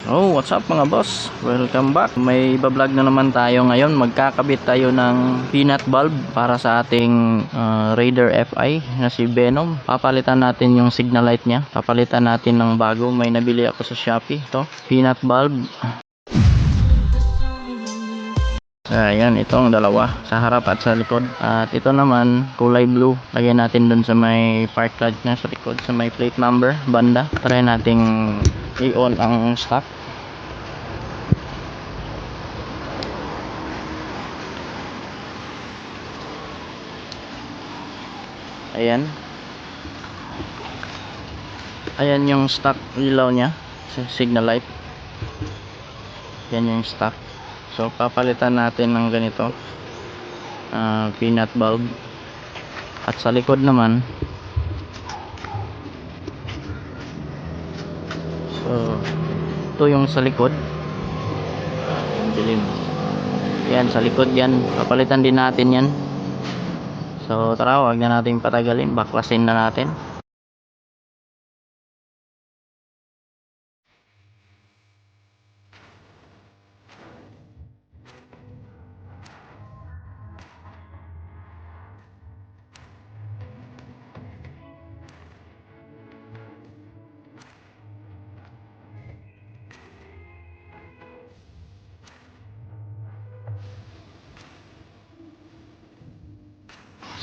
Oh, what's up mga boss? Welcome back. May bablog na naman tayo ngayon. Magkakabit tayo ng peanut bulb para sa ating Raider FI na si Venom. Papalitan natin yung signal light niya. Papalitan natin ng bago. May nabili ako sa Shopee. Ito, peanut bulb. Ayan, itong dalawa sa harap at sa likod. At ito naman, kulay blue. Lagyan natin dun sa may park light na sa likod, sa may plate number, banda. Try nating i-on ang stock. Ayan. Ayan yung stock ilaw niya sa signal light. Yan yung stock. So papalitan natin ng ganito peanut bulb. At sa likod naman, so ito yung sa likod. Dilim. Yan sa likod yan. Papalitan din natin yan. So tara, wag na natin patagalin. Baklasin na natin.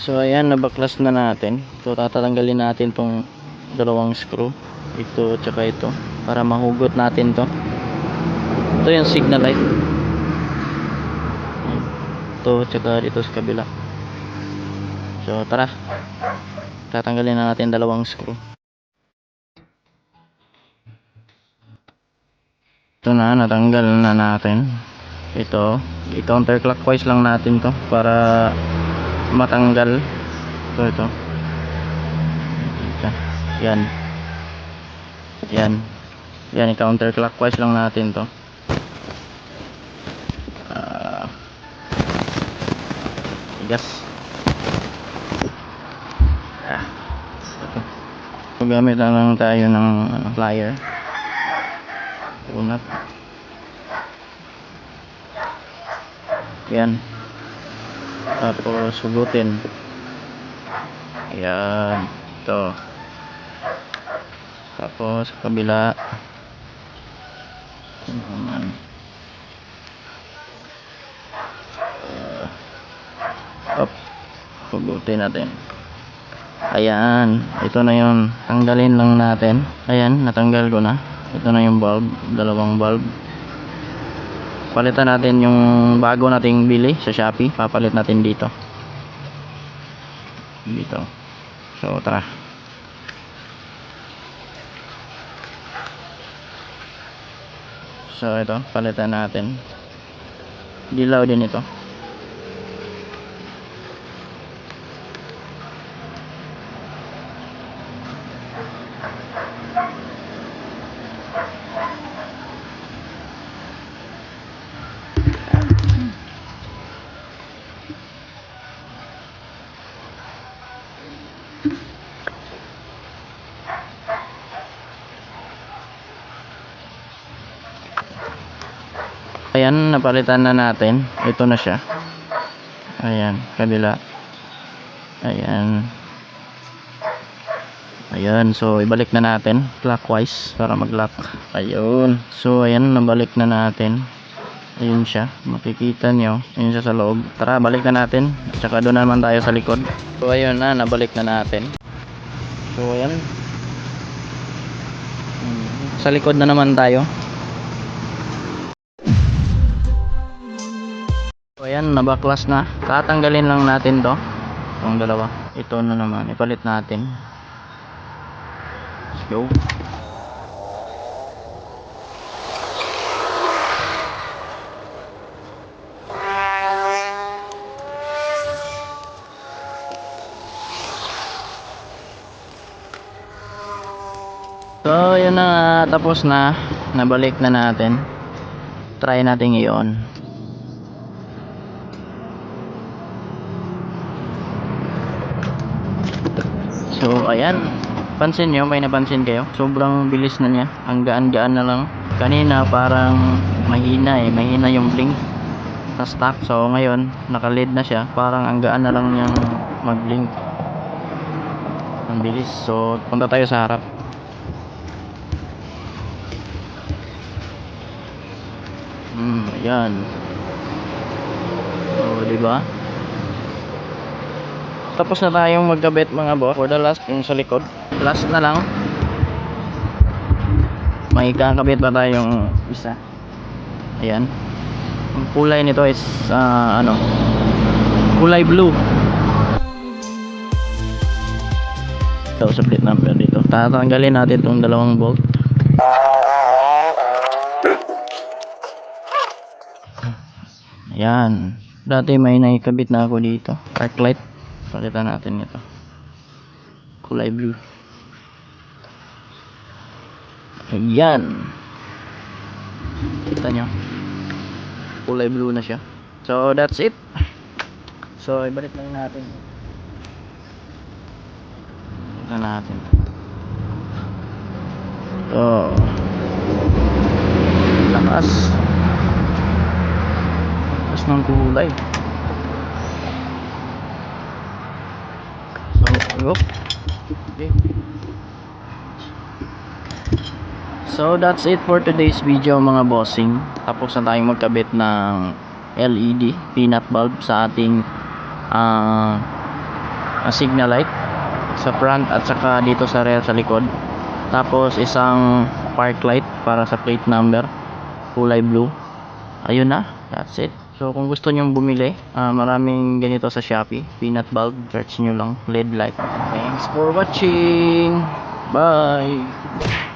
So ayan, nabaklas na natin. So tatanggalin natin tong dalawang screw, ito tsaka ito, para mahugot natin to. Ito yung signal light. Ito tsaka dito sa kabila. So tara, tatanggalin na natin dalawang screw. Ito na, natanggal na natin. Ito, i-counterclockwise lang natin to para matanggal. Ito. Yan. Yan, i-counterclockwise lang natin to. Gas. Ito. So, gamit lang tayo ng plier. Unat. Yan. Tapos sugutin. Yan. Ito. Tapos kabila. Up. Sugutin natin. Ayan. Ito na yun. Tanggalin lang natin. Ayan. Natanggal ko na. Ito na yung bulb. Dalawang bulb. Palitan natin yung bago nating bili sa Shopee. Papalit natin dito. So tara. So ito, palitan natin. Dilaw din ito. Ayan, napalitan na natin. Ito na siya. Ayan, kabila. Ayan, so ibalik na natin clockwise para mag-lock. Ayun. So ayan, nabalik na natin. Ayun siya, makikita nyo. Ayun siya sa loob. Tara, balik na natin. Tsaka doon naman tayo sa likod. So ayun na, nabalik na natin. So ayan. Sa likod na naman tayo. So ayan, nabaklas na. Tatanggalin lang natin to. Itong dalawa. Ito na naman, ipalit natin. Let's go. So yun na nga, tapos na. Nabalik na natin. Try natin i-on. So ayan, pansin nyo, may napansin kayo, sobrang bilis na niya, ang gaan-gaan na lang. Kanina parang mahina yung blink sa stock. So ngayon naka LED na siya, parang ang gaan na lang niyang mag blink, ang bilis. So punta tayo sa harap. Ayan. So diba, tapos na tayong magkabit mga boss. For the last, yung sa likod, last na lang, may kakabit pa tayong isa. Ayan, ang kulay nito is kulay blue. So sa plate number dito, tatanggalin natin itong dalawang bolt. Ayan, dati may naikabit na ako dito, arc light. Palitan natin ito, kulay blue. Ayan, kita nyo, kulay blue na siya. So that's it. So ibalik lang natin. So lakas ng kulay. So okay. So that's it for today's video mga bossing. Tapos na tayong magkabit ng LED peanut bulb sa ating signal light sa front at saka dito sa rear sa likod. Tapos isang park light para sa plate number, kulay blue. Ayun na, that's it. So kung gusto nyong bumili, maraming ganito sa Shopee, peanut bulb, search nyo lang LED light. Thanks for watching, bye.